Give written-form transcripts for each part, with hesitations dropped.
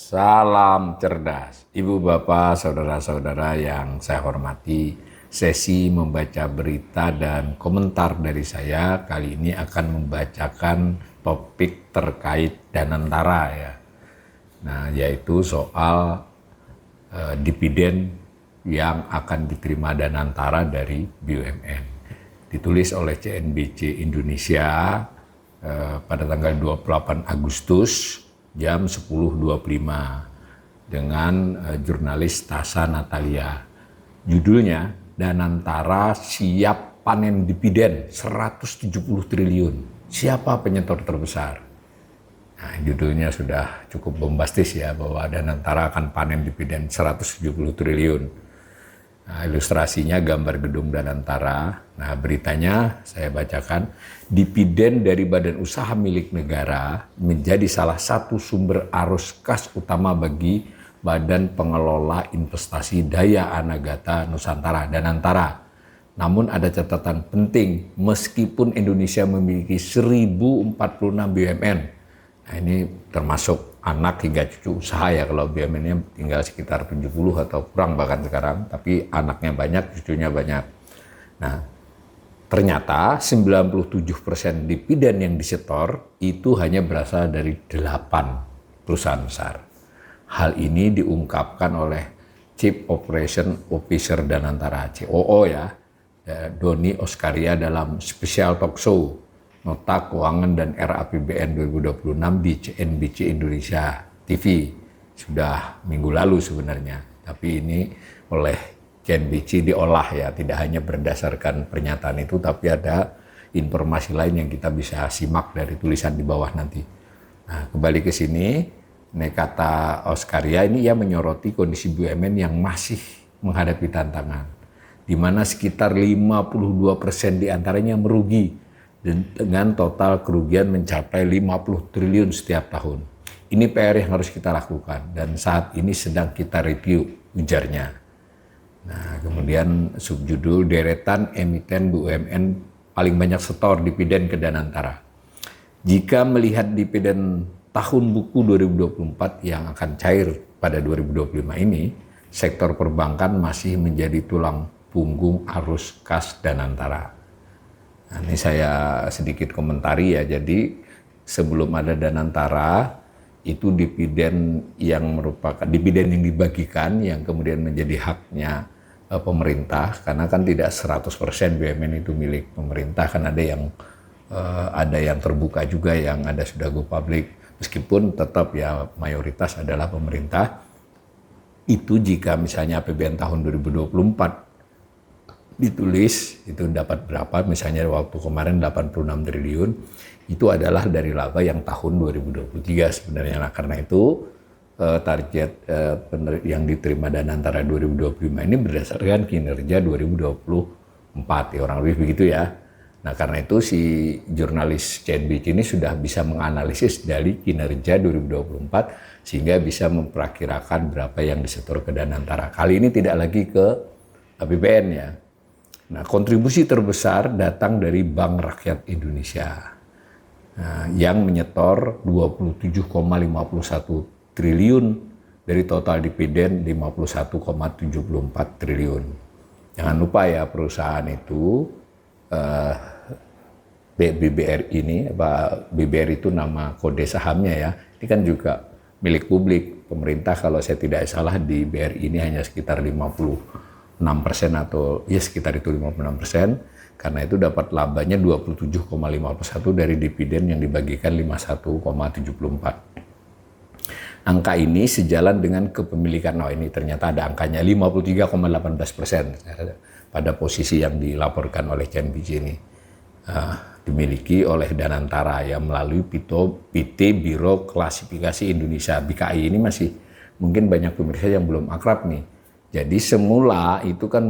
Salam cerdas, Ibu Bapak, Saudara-saudara yang saya hormati. Sesi membaca berita dan komentar dari saya kali ini akan membacakan topik terkait Danantara ya. Nah, yaitu soal dividen yang akan diterima Danantara dari BUMN. Ditulis oleh CNBC Indonesia pada tanggal 28 Agustus jam 10.25 dengan jurnalis Tasa Natalia. Judulnya, Danantara siap panen dividen 170 triliun. Siapa penyetor terbesar? Nah, judulnya sudah cukup bombastis ya, bahwa Danantara akan panen dividen 170 triliun. Nah, ilustrasinya gambar gedung Danantara. Nah, beritanya saya bacakan. Dividen dari badan usaha milik negara menjadi salah satu sumber arus kas utama bagi Badan Pengelola Investasi Daya Anagata Nusantara, Danantara. Namun ada catatan penting, meskipun Indonesia memiliki 1046 BUMN. Nah, ini termasuk anak hingga cucu usaha ya, kalau BUMN-nya tinggal sekitar 70 atau kurang bahkan sekarang, tapi anaknya banyak, cucunya banyak. Nah, ternyata 97% dividen yang disetor itu hanya berasal dari 8 perusahaan besar. Hal ini diungkapkan oleh Chief Operation Officer Danantara, COO ya, Doni Oskaria dalam spesial talk show Nota Keuangan dan RAPBN 2026 di CNBC Indonesia TV. Sudah minggu lalu sebenarnya, tapi ini oleh CNBC diolah ya, tidak hanya berdasarkan pernyataan itu, tapi ada informasi lain yang kita bisa simak dari tulisan di bawah nanti. Nah, kembali ke sini, kata Oskaria ini ia menyoroti kondisi BUMN yang masih menghadapi tantangan, di mana sekitar 52% diantaranya merugi, dan dengan total kerugian mencapai 50 triliun setiap tahun. Ini PR yang harus kita lakukan, dan saat ini sedang kita review, ujarnya. Nah, kemudian subjudul deretan emiten BUMN paling banyak setor dividen ke Danantara. Jika melihat dividen tahun buku 2024 yang akan cair pada 2025 ini, sektor perbankan masih menjadi tulang punggung arus kas Danantara. Nah, ini saya sedikit komentari ya. Jadi sebelum ada Danantara, itu dividen yang merupakan dividen yang dibagikan yang kemudian menjadi haknya pemerintah, karena kan tidak 100% BUMN itu milik pemerintah, kan ada yang terbuka juga, yang ada sudah go public, meskipun tetap ya mayoritas adalah pemerintah. Itu jika misalnya APBN tahun 2024 ditulis itu dapat berapa, misalnya waktu kemarin 86 triliun, itu adalah dari laba yang tahun 2023 sebenarnya. Nah, karena itu target yang diterima Danantara 2025 ini berdasarkan kinerja 2024 ya, orang lebih begitu ya. Nah, karena itu si jurnalis CNBC ini sudah bisa menganalisis dari kinerja 2024 sehingga bisa memperkirakan berapa yang disetor ke Danantara. Kali ini tidak lagi ke APBN ya. Nah, kontribusi terbesar datang dari Bank Rakyat Indonesia yang menyetor 27,51 triliun dari total dividen 51,74 triliun. Jangan lupa ya, perusahaan itu BBRI ini, BBRI itu nama kode sahamnya ya, ini kan juga milik publik. Pemerintah kalau saya tidak salah di BRI ini hanya sekitar 56% atau ya sekitar itu 56%, karena itu dapat labanya 27,51 dari dividen yang dibagikan 51,74. Angka ini sejalan dengan kepemilikan, ini ternyata ada angkanya 53,18% pada posisi yang dilaporkan oleh CNBC ini. Dimiliki oleh Danantara ya, melalui PT Biro Klasifikasi Indonesia, BKI. Ini masih mungkin banyak pemirsa yang belum akrab nih. Jadi semula itu kan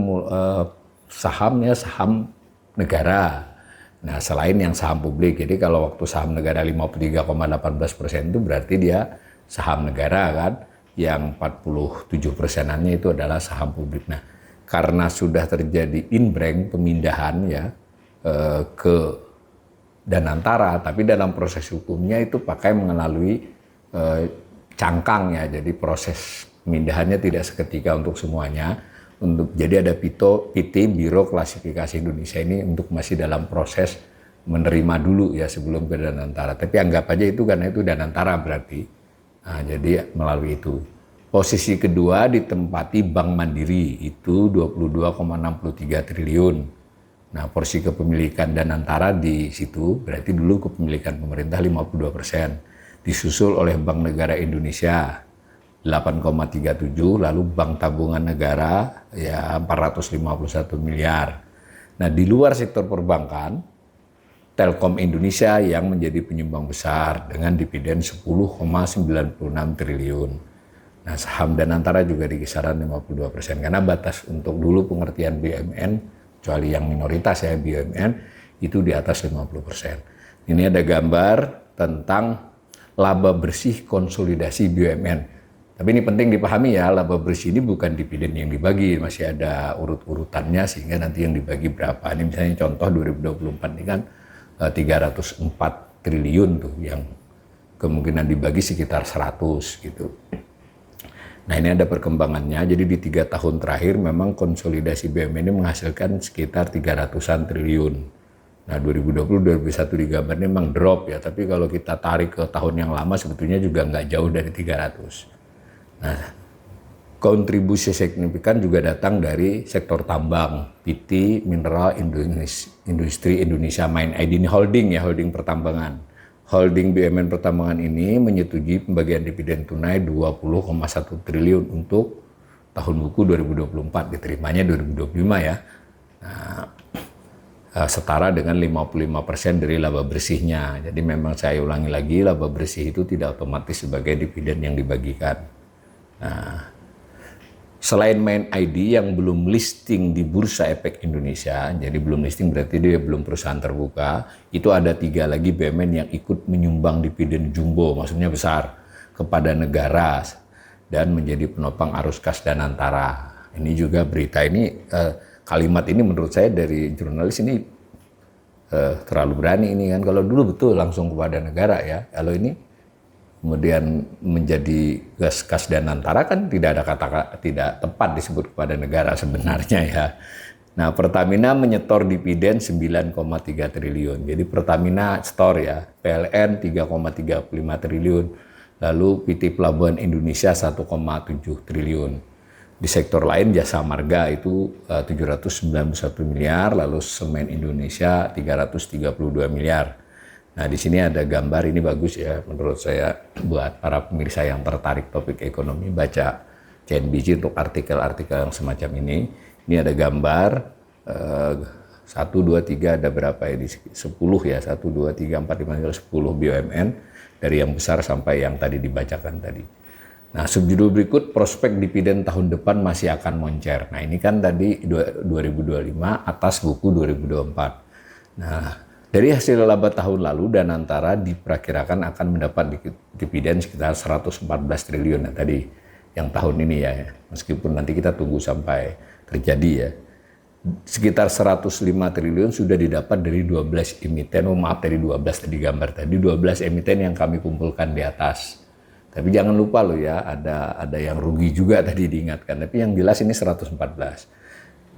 sahamnya saham negara. Nah, selain yang saham publik, jadi kalau waktu saham negara 53,18% itu berarti dia saham negara kan, yang 47%-annya itu adalah saham publik. Nah, karena sudah terjadi inbrank, pemindahan ya ke Danantara, tapi dalam proses hukumnya itu pakai melalui cangkang ya, jadi proses pemindahannya tidak seketika untuk semuanya. Jadi ada PT Biro Klasifikasi Indonesia ini untuk masih dalam proses menerima dulu ya sebelum ke Danantara. Tapi anggap aja itu karena itu Danantara berarti. Nah, jadi melalui itu. Posisi kedua ditempati Bank Mandiri itu 22,63 triliun. Nah, porsi kepemilikan Danantara di situ berarti dulu kepemilikan pemerintah 52%. Disusul oleh Bank Negara Indonesia 8,37, lalu Bank Tabungan Negara ya 451 miliar. Nah, di luar sektor perbankan, Telkom Indonesia yang menjadi penyumbang besar dengan dividen 10,96 triliun. Nah, saham Danantara juga di kisaran 52% karena batas untuk dulu pengertian BUMN, kecuali yang minoritas ya BUMN, itu di atas 50%. Ini ada gambar tentang laba bersih konsolidasi BUMN. Tapi ini penting dipahami ya, laba bersih ini bukan dividen yang dibagi, masih ada urut-urutannya sehingga nanti yang dibagi berapa. Ini misalnya contoh 2024 ini kan 304 triliun tuh yang kemungkinan dibagi sekitar 100 gitu. Nah, ini ada perkembangannya, jadi di 3 tahun terakhir memang konsolidasi BUMN ini menghasilkan sekitar 300-an triliun. Nah, 2020-2021 di gambar ini memang drop ya, tapi kalau kita tarik ke tahun yang lama sebetulnya juga nggak jauh dari 300. Nah, kontribusi signifikan juga datang dari sektor tambang, PT Mineral Industri Indonesia Mine ID, ini holding ya, holding pertambangan. Holding BUMN pertambangan ini menyetujui pembagian dividen tunai 20,1 triliun untuk tahun buku 2024, diterimanya 2025 ya. Nah, setara dengan 55% dari laba bersihnya. Jadi memang saya ulangi lagi, laba bersih itu tidak otomatis sebagai dividen yang dibagikan. Nah, selain Main ID yang belum listing di Bursa Efek Indonesia, jadi belum listing berarti dia belum perusahaan terbuka, itu ada 3 lagi BUMN yang ikut menyumbang dividen jumbo, maksudnya besar, kepada negara dan menjadi penopang arus kas Danantara. Ini juga berita ini, kalimat ini menurut saya dari jurnalis ini terlalu berani ini kan. Kalau dulu betul langsung kepada negara ya, kalau ini kemudian menjadi kas Danantara kan tidak ada kata tidak tepat disebut kepada negara sebenarnya ya. Nah, Pertamina menyetor dividen 9,3 triliun. Jadi Pertamina store ya, PLN 3,35 triliun, lalu PT Pelabuhan Indonesia 1,7 triliun. Di sektor lain Jasa Marga itu 791 miliar, lalu Semen Indonesia 332 miliar. Nah, di sini ada gambar, ini bagus ya menurut saya buat para pemirsa yang tertarik topik ekonomi, baca CNBC untuk artikel-artikel yang semacam ini. Ini ada gambar 1, 2, 3 ada berapa ya, di 10 ya, 1, 2, 3, 4, 5, 10 BUMN dari yang besar sampai yang tadi dibacakan tadi. Nah, subjudul berikut, prospek dividen tahun depan masih akan moncer. Nah, ini kan tadi 2025 atas buku 2024. Nah, dari hasil laba tahun lalu, Danantara diperkirakan akan mendapat dividen sekitar 114 triliun nah, tadi yang tahun ini ya. Meskipun nanti kita tunggu sampai terjadi ya. Sekitar 105 triliun sudah didapat dari 12 emiten, dari 12 tadi gambar tadi, 12 emiten yang kami kumpulkan di atas. Tapi jangan lupa loh ya, ada yang rugi juga tadi diingatkan. Tapi yang jelas ini 114.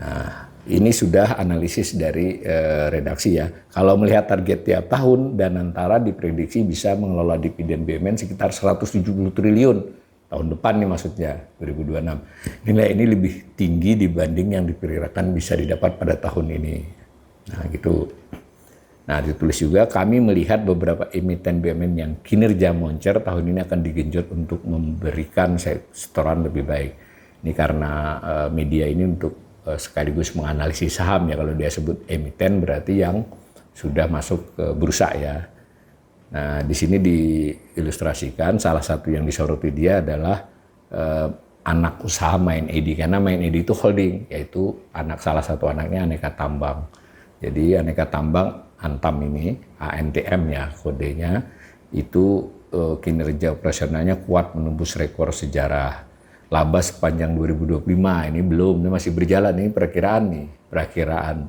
Nah, ini sudah analisis dari redaksi ya. Kalau melihat target tiap tahun, Danantara diprediksi bisa mengelola dividen BUMN sekitar 170 triliun tahun depan nih maksudnya 2026. Nilai ini lebih tinggi dibanding yang diperkirakan bisa didapat pada tahun ini. Nah gitu. Nah ditulis juga kami melihat beberapa emiten BUMN yang kinerja moncer tahun ini akan digenjot untuk memberikan setoran lebih baik. Ini karena media ini untuk sekaligus menganalisis saham ya, kalau dia sebut emiten berarti yang sudah masuk ke bursa ya. Nah di sini diilustrasikan salah satu yang disoroti dia adalah anak usaha Main ID, karena Main ID itu holding, yaitu salah satu anaknya Aneka Tambang. Jadi Aneka Tambang Antam ini ANTM ya kodenya, itu kinerja operasionalnya kuat menembus rekor sejarah. Laba sepanjang 2025 ini belum, ini masih berjalan, ini perakiraan.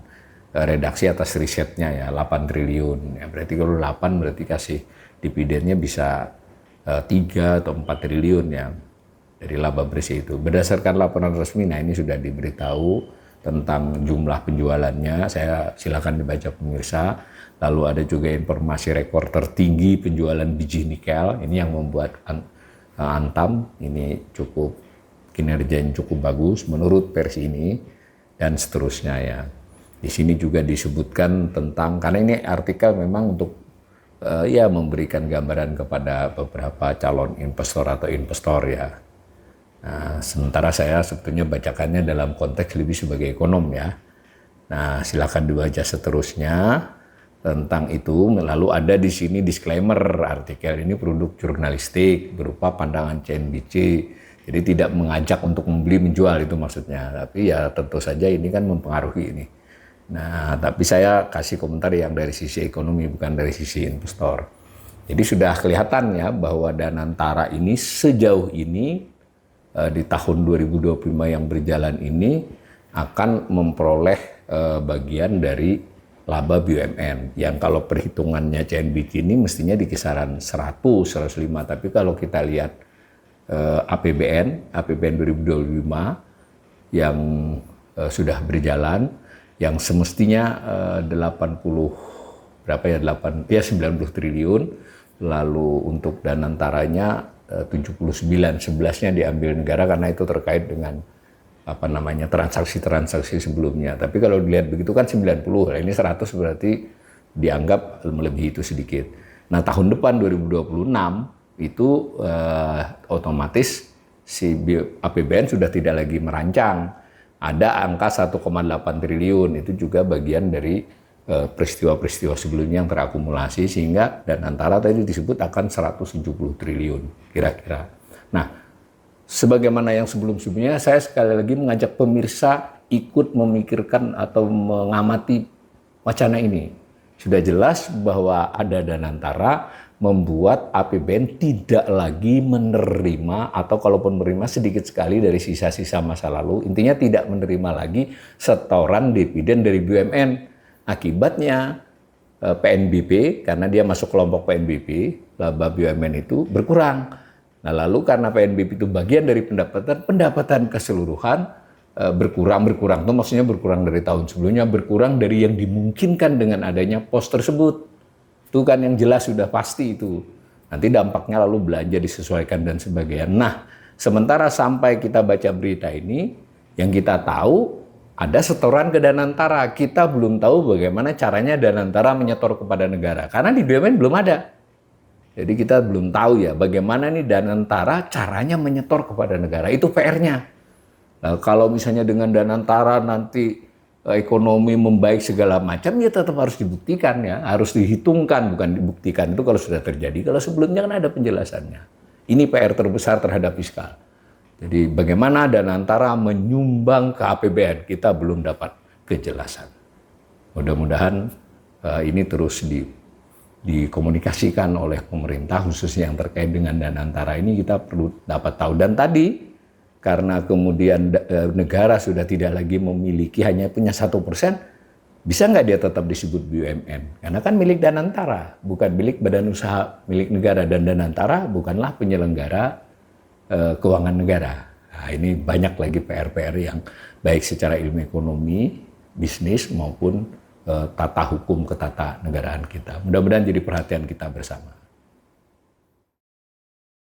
redaksi atas risetnya ya 8 triliun. Ya, berarti kalau 8 berarti kasih dividennya bisa 3 atau 4 triliun ya dari laba bersih itu. Berdasarkan laporan resmi, nah ini sudah diberitahu tentang jumlah penjualannya, saya silakan dibaca pemirsa. Lalu ada juga informasi rekor tertinggi penjualan biji nikel, ini yang membuat Antam ini cukup kinerjanya cukup bagus menurut versi ini, dan seterusnya ya. Di sini juga disebutkan tentang, karena ini artikel memang untuk ya memberikan gambaran kepada beberapa calon investor atau investor ya. Nah, sementara saya sebetulnya bacakannya dalam konteks lebih sebagai ekonom ya. Nah, silakan dibaca seterusnya tentang itu. Lalu ada di sini disclaimer, artikel ini produk jurnalistik berupa pandangan CNBC. Jadi tidak mengajak untuk membeli menjual, itu maksudnya. Tapi ya tentu saja ini kan mempengaruhi ini. Nah, tapi saya kasih komentar yang dari sisi ekonomi, bukan dari sisi investor. Jadi sudah kelihatan ya bahwa Danantara ini sejauh ini di tahun 2025 yang berjalan ini akan memperoleh bagian dari laba BUMN yang kalau perhitungannya CNBC ini mestinya di kisaran 100, 105, tapi kalau kita lihat APBN 2025 yang sudah berjalan, yang semestinya 90 berapa ya 90 triliun, lalu untuk Danantaranya 79, 11-nya diambil negara karena itu terkait dengan apa namanya transaksi-transaksi sebelumnya. Tapi kalau dilihat begitu kan 90, ini 100 berarti dianggap melebihi itu sedikit. Nah, tahun depan 2026 itu otomatis si APBN sudah tidak lagi merancang. Ada angka 1,8 triliun, itu juga bagian dari peristiwa-peristiwa sebelumnya yang terakumulasi, sehingga Danantara tadi disebut akan 170 triliun kira-kira. Nah, sebagaimana yang sebelum-sebelumnya, saya sekali lagi mengajak pemirsa ikut memikirkan atau mengamati wacana ini. Sudah jelas bahwa ada Danantara membuat APBN tidak lagi menerima, atau kalaupun menerima sedikit sekali dari sisa-sisa masa lalu, intinya tidak menerima lagi setoran dividen dari BUMN. Akibatnya PNBP, karena dia masuk kelompok PNBP, laba BUMN itu berkurang. Nah, lalu karena PNBP itu bagian dari pendapatan keseluruhan berkurang itu maksudnya berkurang dari tahun sebelumnya, berkurang dari yang dimungkinkan dengan adanya pos tersebut. Itu kan yang jelas sudah pasti itu. Nanti dampaknya lalu belanja disesuaikan dan sebagainya. Nah, sementara sampai kita baca berita ini, yang kita tahu ada setoran ke Danantara. Kita belum tahu bagaimana caranya Danantara menyetor kepada negara. Karena di BUMN belum ada. Jadi kita belum tahu ya bagaimana nih Danantara caranya menyetor kepada negara. Itu PR-nya. Nah, kalau misalnya dengan Danantara nanti ekonomi membaik segala macam, ya tetap harus dibuktikan ya, harus dihitungkan, bukan dibuktikan. Itu kalau sudah terjadi. Kalau sebelumnya kan ada penjelasannya. Ini PR terbesar terhadap fiskal. Jadi bagaimana Danantara menyumbang ke APBN, kita belum dapat kejelasan. Mudah-mudahan ini terus dikomunikasikan oleh pemerintah, khususnya yang terkait dengan Danantara ini kita perlu dapat tahu. Dan tadi karena kemudian negara sudah tidak lagi memiliki, hanya punya 1%, bisa nggak dia tetap disebut BUMN? Karena kan milik Danantara, bukan milik badan usaha milik negara, dan Danantara bukanlah penyelenggara keuangan negara. Nah, ini banyak lagi PR-PR yang baik secara ilmu ekonomi, bisnis maupun tata hukum ketatanegaraan kita. Mudah-mudahan jadi perhatian kita bersama.